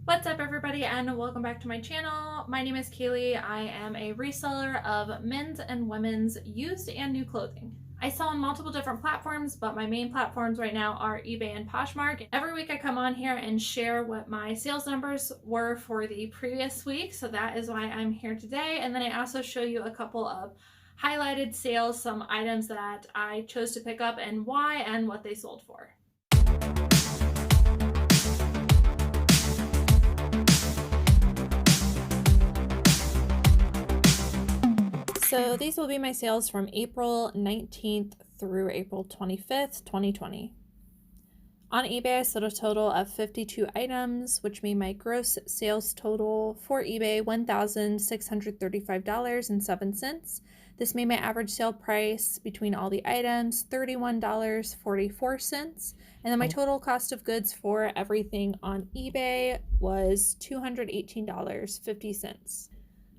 What's up everybody and welcome back to my channel. My name is Kaylee. I am a reseller of men's and women's used and new clothing. I sell on multiple different platforms, but my main platforms right now are eBay and Poshmark. Every week I come on here and share what my sales numbers were for the previous week, so that is why I'm here today. And then I also show you a couple of highlighted sales, some items that I chose to pick up and why and what they sold for. So these will be my sales from April 19th through April 25th, 2020. On eBay, I sold a total of 52 items, which made my gross sales total for eBay $1,635.07. This made my average sale price between all the items $31.44. And then my total cost of goods for everything on eBay was $218.50.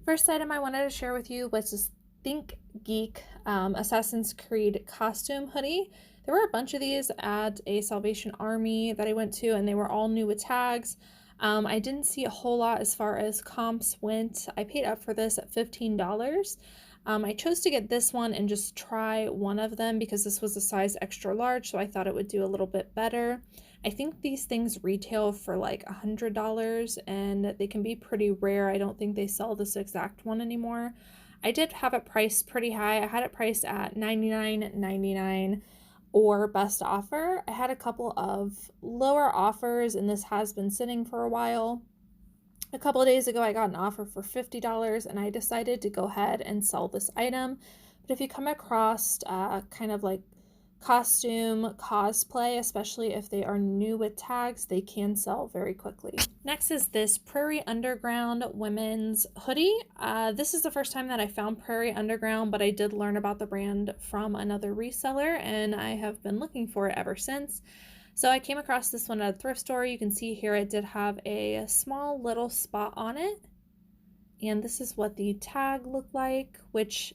First item I wanted to share with you was this Think Geek Assassin's Creed costume hoodie. There were a bunch of these at a Salvation Army that I went to, and they were all new with tags. I didn't see a whole lot as far as comps went. I paid up for this at $15. I chose to get this one and just try one of them because this was a size extra large, so I thought it would do a little bit better. I think these things retail for like $100 and they can be pretty rare. I don't think they sell this exact one anymore. I did have it priced pretty high. I had it priced at $99.99 or best offer. I had a couple of lower offers and this has been sitting for a while. A couple of days ago, I got an offer for $50 and I decided to go ahead and sell this item. But if you come across kind of like costume cosplay, especially if they are new with tags, they can sell very quickly. Next is this Prairie Underground women's hoodie. This is the first time that I found Prairie Underground, but I did learn about the brand from another reseller and I have been looking for it ever since. So I came across this one at a thrift store. You can see here it did have a small little spot on it. And this is what the tag looked like, which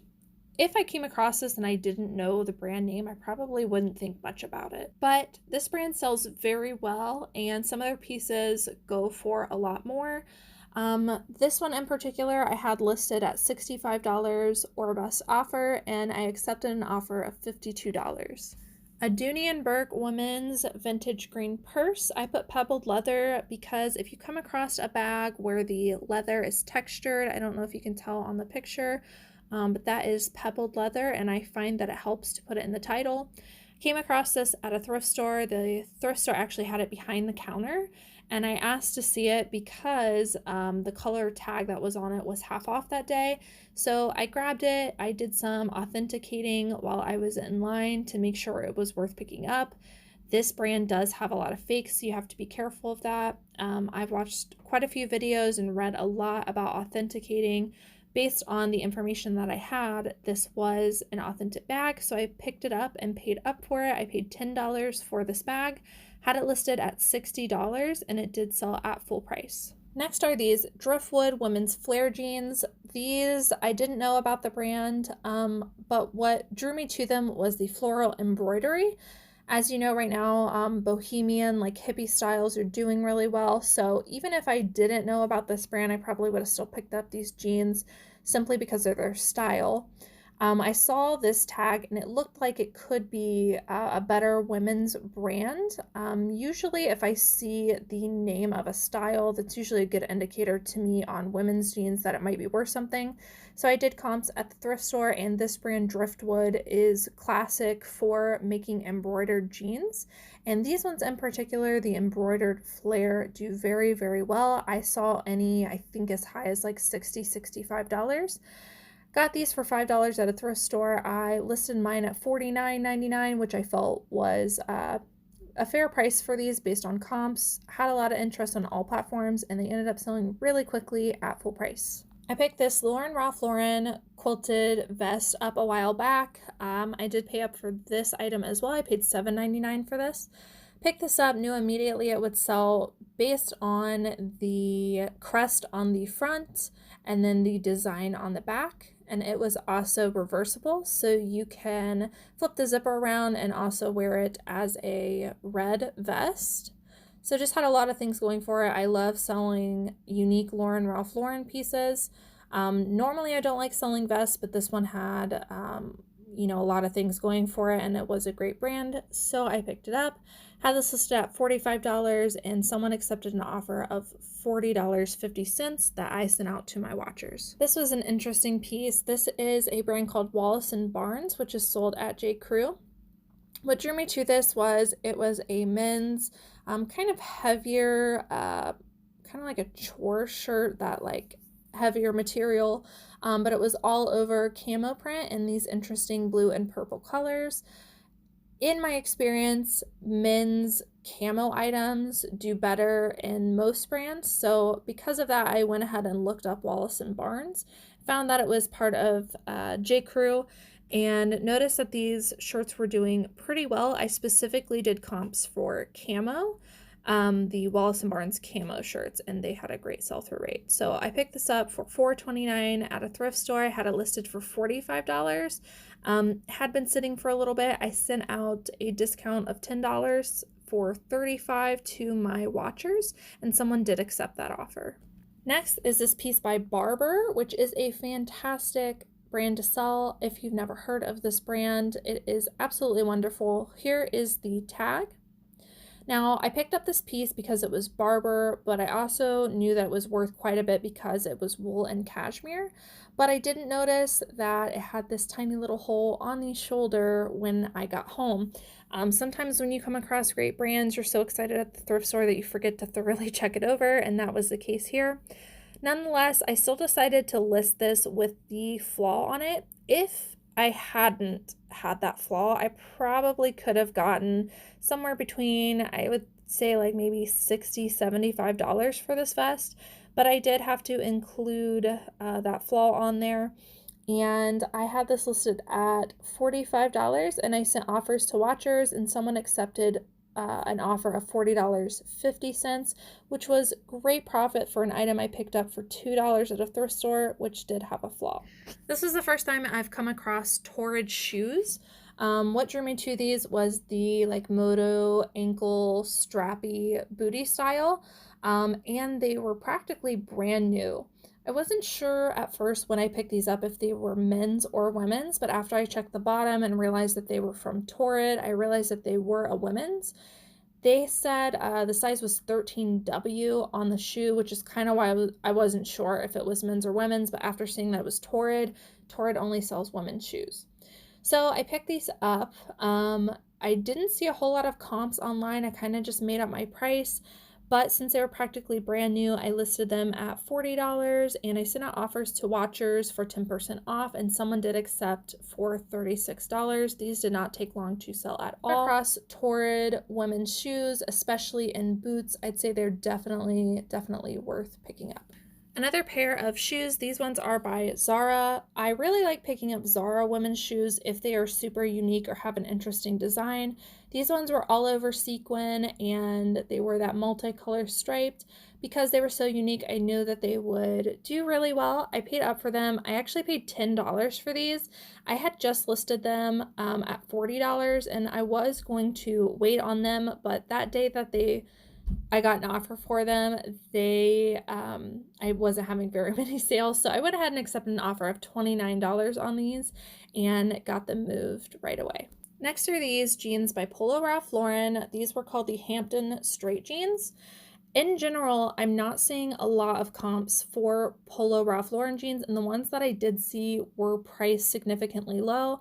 if I came across this and I didn't know the brand name, I probably wouldn't think much about it. But this brand sells very well and some of their pieces go for a lot more. This one in particular I had listed at $65 or best offer, and I accepted an offer of $52. A Dooney & Burke women's vintage green purse. I put pebbled leather because if you come across a bag where the leather is textured, I don't know if you can tell on the picture, but that is pebbled leather, and I find that it helps to put it in the title. I came across this at a thrift store. The thrift store actually had it behind the counter, and I asked to see it because the color tag that was on it was half off that day. So I grabbed it. I did some authenticating while I was in line to make sure it was worth picking up. This brand does have a lot of fakes, so you have to be careful of that. I've watched quite a few videos and read a lot about authenticating. Based on the information that I had, this was an authentic bag, so I picked it up and paid up for it. I paid $10 for this bag, had it listed at $60, and it did sell at full price. Next are these Driftwood women's flare jeans. These, I didn't know about the brand, but what drew me to them was the floral embroidery. As you know, right now, bohemian, like hippie styles are doing really well. So even if I didn't know about this brand, I probably would have still picked up these jeans simply because of their style. I saw this tag and it looked like it could be a better women's brand. Usually if I see the name of a style, that's usually a good indicator to me on women's jeans that it might be worth something. So I did comps at the thrift store, and this brand Driftwood is classic for making embroidered jeans. And these ones in particular, the embroidered flare, do very, very well. I saw any, I think as high as like $60, $65. Got these for $5 at a thrift store. I listed mine at $49.99, which I felt was a fair price for these based on comps. Had a lot of interest on all platforms, and they ended up selling really quickly at full price. I picked this Ralph Lauren quilted vest up a while back. I did pay up for this item as well. I paid $7.99 for this. Picked this up, knew immediately it would sell based on the crest on the front and then the design on the back. And it was also reversible, so you can flip the zipper around and also wear it as a red vest. So just had a lot of things going for it. I love selling unique Ralph Lauren pieces. Normally I don't like selling vests, but this one had, a lot of things going for it, and it was a great brand, so I picked it up. Had this listed at $45, and someone accepted an offer of $40.50 that I sent out to my watchers. This was an interesting piece. This is a brand called Wallace & Barnes, which is sold at J. Crew. What drew me to this was it was a men's kind of heavier, kind of like a chore shirt, that like heavier material, but it was all over camo print in these interesting blue and purple colors. In my experience, men's camo items do better in most brands, so because of that, I went ahead and looked up Wallace & Barnes, found that it was part of J. Crew, and noticed that these shirts were doing pretty well. I specifically did comps for camo, the Wallace & Barnes camo shirts, and they had a great sell-through rate. So I picked this up for $4.29 at a thrift store. I had it listed for $45. Had been sitting for a little bit. I sent out a discount of $10 for $35 to my watchers, and someone did accept that offer. Next is this piece by Barber, which is a fantastic brand to sell. If you've never heard of this brand, it is absolutely wonderful. Here is the tag. Now, I picked up this piece because it was Barber, but I also knew that it was worth quite a bit because it was wool and cashmere. But I didn't notice that it had this tiny little hole on the shoulder when I got home. Sometimes when you come across great brands, you're so excited at the thrift store that you forget to thoroughly check it over, and that was the case here. Nonetheless, I still decided to list this with the flaw on it. If I hadn't had that flaw, I probably could have gotten somewhere between, I would say like maybe $60, $75 for this vest, but I did have to include that flaw on there. And I had this listed at $45, and I sent offers to watchers, and someone accepted an offer of $40.50, which was great profit for an item I picked up for $2 at a thrift store, which did have a flaw. This was the first time I've come across Torrid shoes. What drew me to these was the like moto ankle strappy booty style, and they were practically brand new. I wasn't sure at first when I picked these up if they were men's or women's, but after I checked the bottom and realized that they were from Torrid, I realized that they were a women's. They said the size was 13W on the shoe, which is kind of why I wasn't sure if it was men's or women's, but after seeing that it was Torrid, Torrid only sells women's shoes. So I picked these up. I didn't see a whole lot of comps online. I kind of just made up my price. But since they were practically brand new, I listed them at $40, and I sent out offers to watchers for 10% off, and someone did accept for $36. These did not take long to sell at all. Across Torrid women's shoes, especially in boots, I'd say they're definitely worth picking up. Another pair of shoes, these ones are by Zara. I really like picking up Zara women's shoes if they are super unique or have an interesting design. These ones were all over sequin, and they were that multicolor striped. Because they were so unique, I knew that they would do really well. I paid up for them. I actually paid $10 for these. I had just listed them at $40, and I was going to wait on them, but that day that I got an offer for them, I wasn't having very many sales, so I went ahead and accepted an offer of $29 on these and got them moved right away. Next are these jeans by Polo Ralph Lauren. These were called the Hampton Straight Jeans. In general, I'm not seeing a lot of comps for Polo Ralph Lauren jeans, and the ones that I did see were priced significantly low.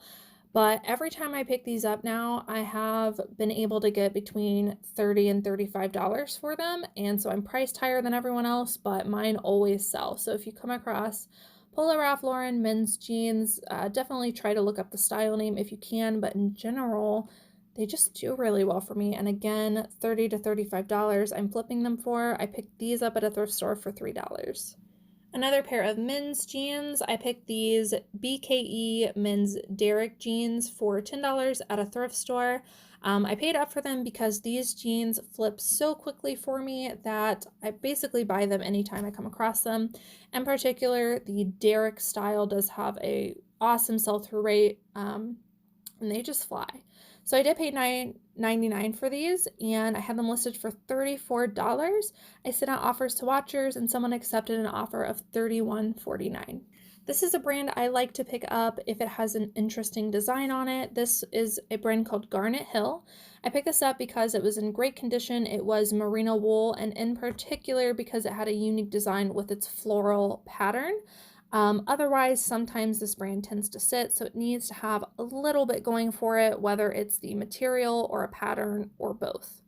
But every time I pick these up now, I have been able to get between $30 and $35 for them. And so I'm priced higher than everyone else, but mine always sell. So if you come across Polo Ralph Lauren men's jeans, definitely try to look up the style name if you can. But in general, they just do really well for me. And again, $30 to $35 I'm flipping them for. I picked these up at a thrift store for $3. Another pair of men's jeans, I picked these BKE men's Derrick jeans for $10 at a thrift store. I paid up for them because these jeans flip so quickly for me that I basically buy them anytime I come across them. In particular, the Derrick style does have a awesome sell-through rate, and they just fly. So I did pay $29 for these, and I had them listed for $34. I sent out offers to watchers, and someone accepted an offer of $31.49. This is a brand I like to pick up if it has an interesting design on it. This is a brand called Garnet Hill. I picked this up because it was in great condition. It was merino wool, and in particular because it had a unique design with its floral pattern. Otherwise, sometimes this brand tends to sit, so it needs to have a little bit going for it, whether it's the material or a pattern or both.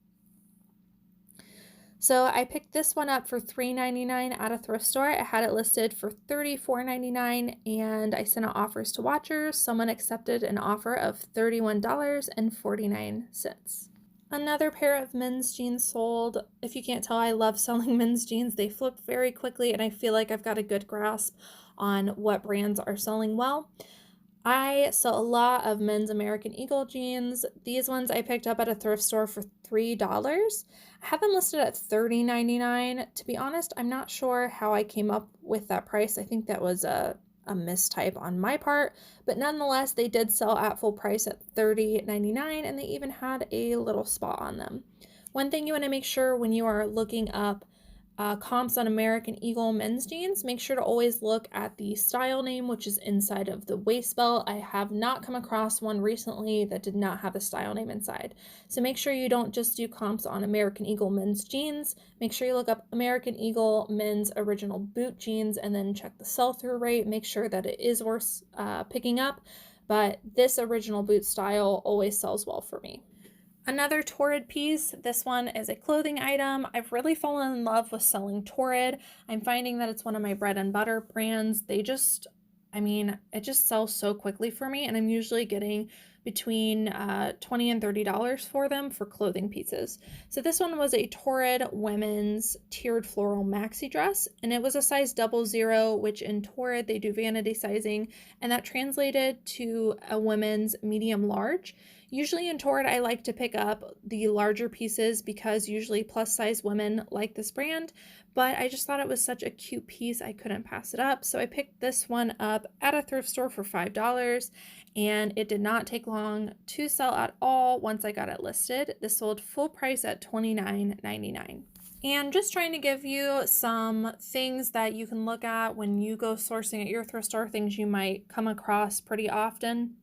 So I picked this one up for $3.99 at a thrift store. I had it listed for $34.99, and I sent out offers to watchers. Someone accepted an offer of $31.49. Another pair of men's jeans sold. If you can't tell, I love selling men's jeans. They flip very quickly, and I feel like I've got a good grasp on what brands are selling well. I sell a lot of men's American Eagle jeans. These ones I picked up at a thrift store for $3. I have them listed at $30.99. To be honest, I'm not sure how I came up with that price. I think that was a mistype on my part, but nonetheless, they did sell at full price at $30.99, and they even had a little spot on them. One thing you want to make sure when you are looking up comps on American Eagle men's jeans, make sure to always look at the style name, which is inside of the waist belt. I have not come across one recently that did not have a style name inside. So make sure you don't just do comps on American Eagle men's jeans. Make sure you look up American Eagle men's original boot jeans and then check the sell-through rate. Make sure that it is worth picking up. But this original boot style always sells well for me. Another Torrid piece. This one is a clothing item. I've really fallen in love with selling Torrid. I'm finding that it's one of my bread and butter brands. It just sells so quickly for me, and I'm usually getting between $20 and $30 for them for clothing pieces. So this one was a Torrid women's tiered floral maxi dress, and it was a size 00, which in Torrid they do vanity sizing, and that translated to a women's medium large. Usually in Torrid, I like to pick up the larger pieces because usually plus size women like this brand, but I just thought it was such a cute piece, I couldn't pass it up. So I picked this one up at a thrift store for $5, and it did not take long to sell at all once I got it listed. This sold full price at $29.99. And just trying to give you some things that you can look at when you go sourcing at your thrift store, things you might come across pretty often.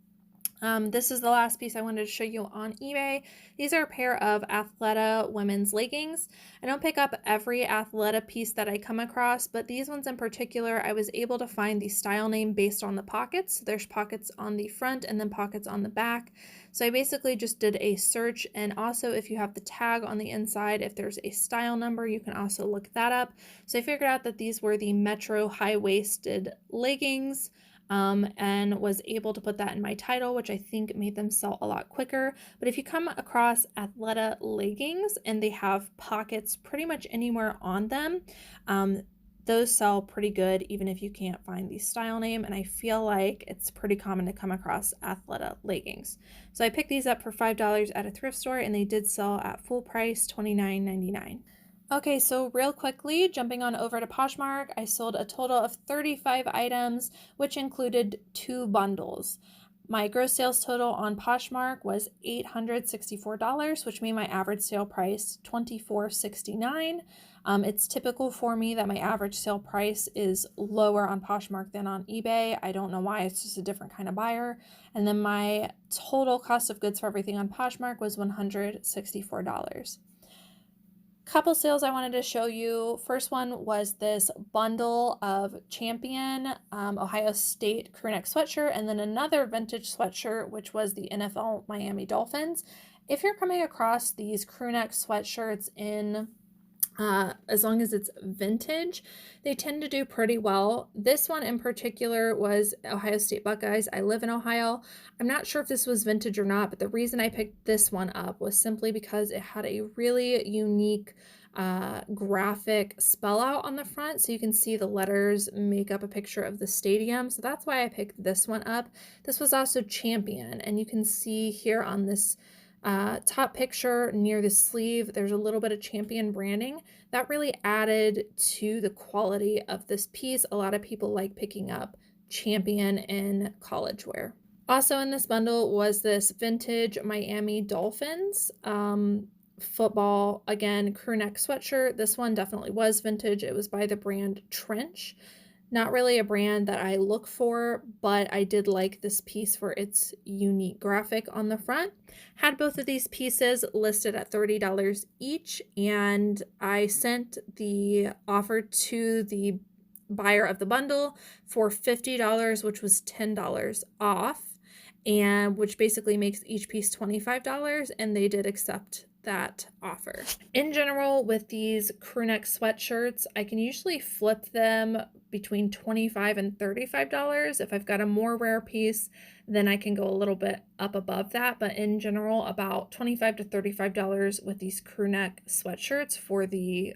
This is the last piece I wanted to show you on eBay. These are a pair of Athleta women's leggings. I don't pick up every Athleta piece that I come across, but these ones in particular, I was able to find the style name based on the pockets. So there's pockets on the front and then pockets on the back. So I basically just did a search, and also if you have the tag on the inside, if there's a style number, you can also look that up. So I figured out that these were the Metro high-waisted leggings. And was able to put that in my title, which I think made them sell a lot quicker. But if you come across Athleta leggings and they have pockets pretty much anywhere on them, those sell pretty good even if you can't find the style name, and I feel like it's pretty common to come across Athleta leggings. So I picked these up for $5 at a thrift store, and they did sell at full price, $29.99. Okay, so real quickly, jumping on over to Poshmark, I sold a total of 35 items, which included 2 bundles. My gross sales total on Poshmark was $864, which made my average sale price $24.69. It's typical for me that my average sale price is lower on Poshmark than on eBay. I don't know why, it's just a different kind of buyer. And then my total cost of goods for everything on Poshmark was $164. Couple sales I wanted to show you. First one was this bundle of Champion Ohio State crewneck sweatshirt, and then another vintage sweatshirt, which was the NFL Miami Dolphins. If you're coming across these crewneck sweatshirts in as long as it's vintage, they tend to do pretty well. This one in particular was Ohio State Buckeyes. I live in Ohio. I'm not sure if this was vintage or not, but the reason I picked this one up was simply because it had a really unique graphic spell out on the front, so you can see the letters make up a picture of the stadium. So that's why I picked this one up. This was also Champion, and you can see here on this top picture near the sleeve, there's a little bit of Champion branding. That really added to the quality of this piece. A lot of people like picking up Champion in college wear. Also in this bundle was this vintage Miami Dolphins football, again, crew neck sweatshirt. This one definitely was vintage. It was by the brand Trench. Not really a brand that I look for, but I did like this piece for its unique graphic on the front. Had both of these pieces listed at $30 each, and I sent the offer to the buyer of the bundle for $50, which was $10 off, and which basically makes each piece $25, and they did accept that offer. In general, with these crew neck sweatshirts, I can usually flip them between $25 and $35. If I've got a more rare piece, then I can go a little bit up above that, but in general, about $25 to $35 with these crew neck sweatshirts for the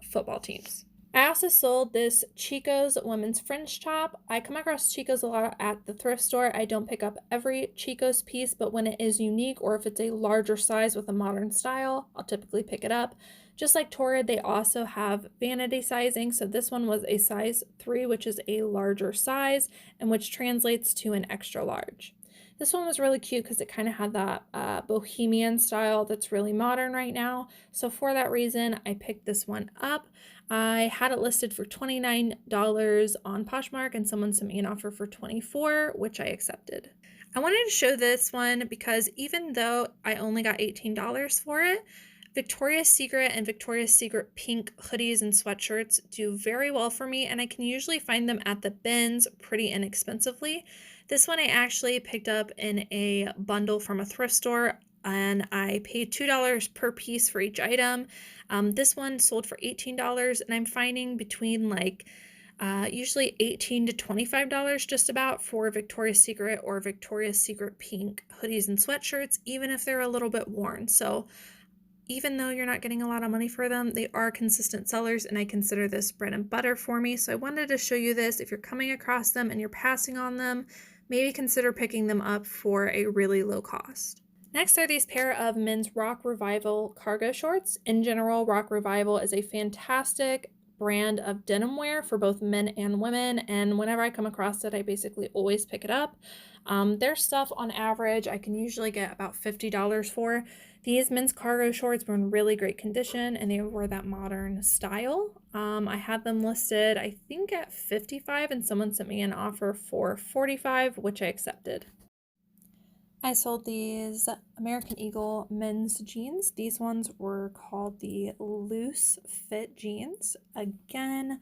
football teams. I also sold this Chico's women's fringe top. I come across Chico's a lot at the thrift store. I don't pick up every Chico's piece, but when it is unique or if it's a larger size with a modern style, I'll typically pick it up. Just like Torrid, they also have vanity sizing. So this one was a size 3, which is a larger size and which translates to an extra large. This one was really cute because it kind of had that bohemian style that's really modern right now. So for that reason, I picked this one up. I had it listed for $29 on Poshmark, and someone sent me an offer for $24, which I accepted. I wanted to show this one because even though I only got $18 for it, Victoria's Secret and Victoria's Secret pink hoodies and sweatshirts do very well for me, and I can usually find them at the bins pretty inexpensively. This one I actually picked up in a bundle from a thrift store, and I paid $2 per piece for each item. This one sold for $18, and I'm finding between usually $18 to $25 just about for Victoria's Secret or Victoria's Secret pink hoodies and sweatshirts, even if they're a little bit worn. So even though you're not getting a lot of money for them, they are consistent sellers, and I consider this bread and butter for me. So I wanted to show you this. If you're coming across them and you're passing on them, maybe consider picking them up for a really low cost. Next are these pair of men's Rock Revival cargo shorts. In general, Rock Revival is a fantastic brand of denim wear for both men and women, and whenever I come across it, I basically always pick it up. Their stuff on average, I can usually get about $50 for. These men's cargo shorts were in really great condition, and they were that modern style. I had them listed, I think, at $55, and someone sent me an offer for $45, which I accepted. I sold these American Eagle men's jeans. These ones were called the loose fit jeans. Again,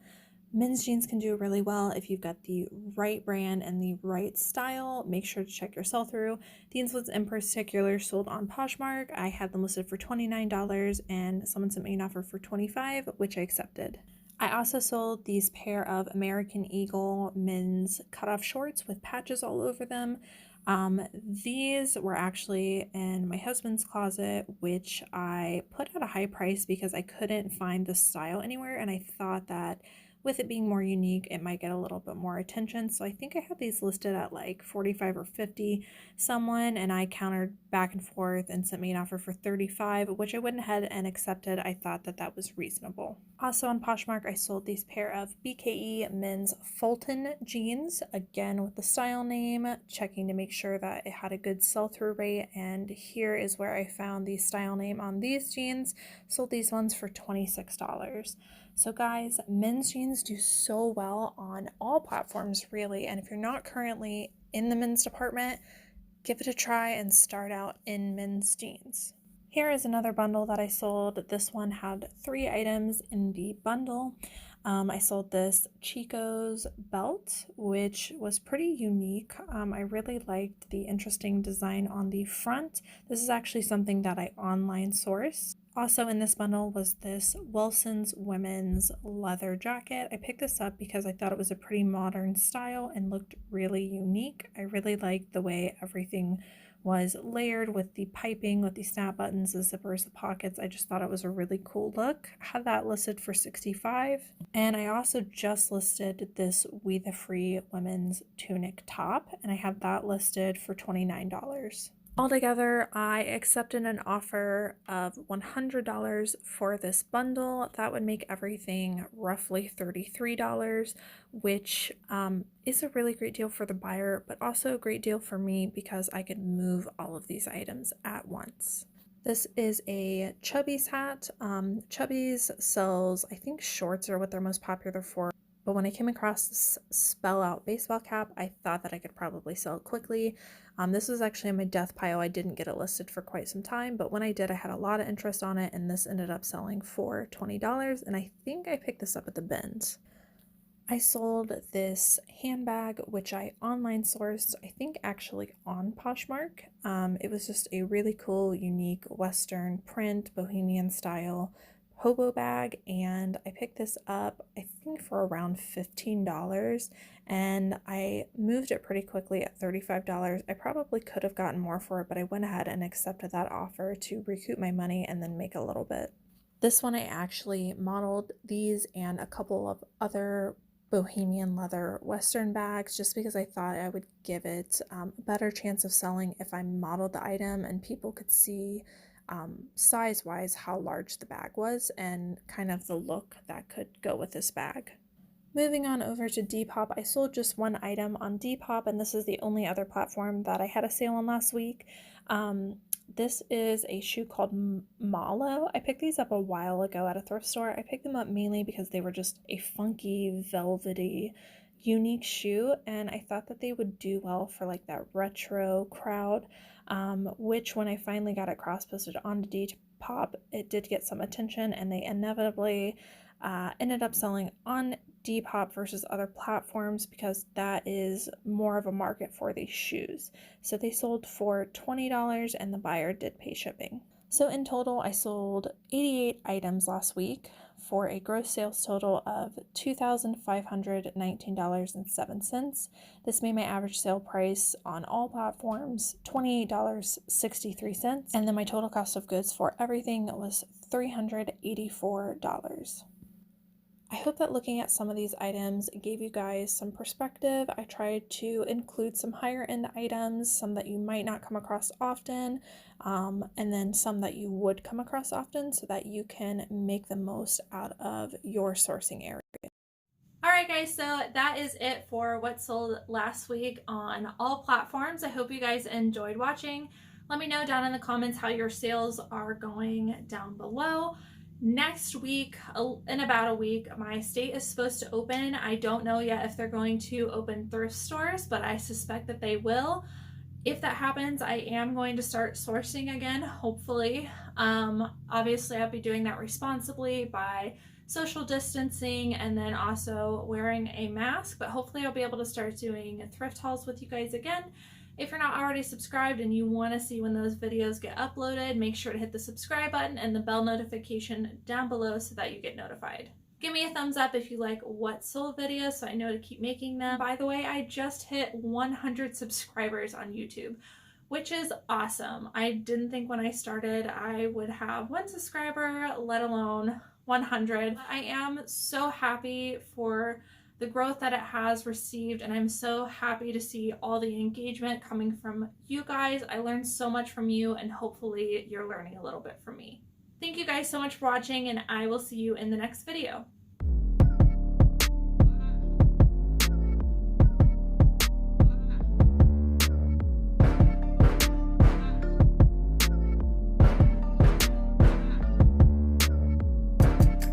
men's jeans can do really well if you've got the right brand and the right style. Make sure to check your sell-through. These ones in particular sold on Poshmark. I had them listed for $29, and someone sent me an offer for $25, which I accepted. I also sold these pair of American Eagle men's cutoff shorts with patches all over them. These were actually in my husband's closet, which I put at a high price because I couldn't find the style anywhere, and I thought that with it being more unique, it might get a little bit more attention. So I think I had these listed at like 45 or 50 someone, and I countered back and forth and sent me an offer for 35, which I went ahead and accepted. I thought that that was reasonable. Also on Poshmark, I sold these pair of BKE men's Fulton jeans, again with the style name, checking to make sure that it had a good sell-through rate, and here is where I found the style name on these jeans. Sold these ones for $26. So guys, men's jeans do so well on all platforms really, and if you're not currently in the men's department, give it a try and start out in men's jeans. Here is another bundle that I sold. This one had 3 items in the bundle. I sold this Chico's belt, which was pretty unique. I really liked the interesting design on the front. This is actually something that I online sourced. Also in this bundle was this Wilson's women's leather jacket. I picked this up because I thought it was a pretty modern style and looked really unique. I really liked the way everything was layered with the piping, with the snap buttons, the zippers, the pockets. I just thought it was a really cool look. I had that listed for $65. And I also just listed this We the Free women's tunic top, and I have that listed for $29. Altogether, I accepted an offer of $100 for this bundle. That would make everything roughly $33, which is a really great deal for the buyer, but also a great deal for me because I could move all of these items at once. This is a Chubbies hat. Chubbies sells, I think shorts are what they're most popular for. But when I came across this spell out baseball cap, I thought that I could probably sell it quickly. This was actually in my death pile. I didn't get it listed for quite some time, but when I did, I had a lot of interest on it, and this ended up selling for $20, and I think I picked this up at the bins. I sold this handbag, which I online sourced, I think actually on Poshmark. It was just a really cool, unique Western print, bohemian style hobo bag, and I picked this up, I think for around $15, and I moved it pretty quickly at $35. I probably could have gotten more for it, but I went ahead and accepted that offer to recoup my money and then make a little bit. This one I actually modeled these and a couple of other bohemian leather Western bags just because I thought I would give it a better chance of selling if I modeled the item and people could see size-wise how large the bag was and kind of the look that could go with this bag. Moving on over to Depop, I sold just one item on Depop, and this is the only other platform that I had a sale on last week. This is a shoe called Malo. I picked these up a while ago at a thrift store. I picked them up mainly because they were just a funky, velvety, unique shoe, and I thought that they would do well for like that retro crowd, which when I finally got it cross-posted onto Depop, it did get some attention, and they inevitably ended up selling on Depop versus other platforms because that is more of a market for these shoes. So they sold for $20 and the buyer did pay shipping. So in total, I sold 88 items last week for a gross sales total of $2,519.07. This made my average sale price on all platforms $28.63, and then my total cost of goods for everything was $384. I hope that looking at some of these items gave you guys some perspective. I tried to include some higher end items, some that you might not come across often, and then some that you would come across often so that you can make the most out of your sourcing area. Alright guys, so that is it for what sold last week on all platforms. I hope you guys enjoyed watching. Let me know down in the comments how your sales are going down below. Next week, in about a week, my state is supposed to open. I don't know yet if they're going to open thrift stores, but I suspect that they will. If that happens, I am going to start sourcing again, hopefully. Obviously, I'll be doing that responsibly by social distancing and then also wearing a mask, but hopefully I'll be able to start doing thrift hauls with you guys again. If you're not already subscribed and you want to see when those videos get uploaded, make sure to hit the subscribe button and the bell notification down below so that you get notified. Give me a thumbs up if you like what sold videos so I know to keep making them. By the way, I just hit 100 subscribers on YouTube, which is awesome. I didn't think when I started I would have 1 subscriber, let alone 100. I am so happy for the growth that it has received, and I'm so happy to see all the engagement coming from you guys. I learned so much from you, and hopefully you're learning a little bit from me. Thank you guys so much for watching, and I will see you in the next video.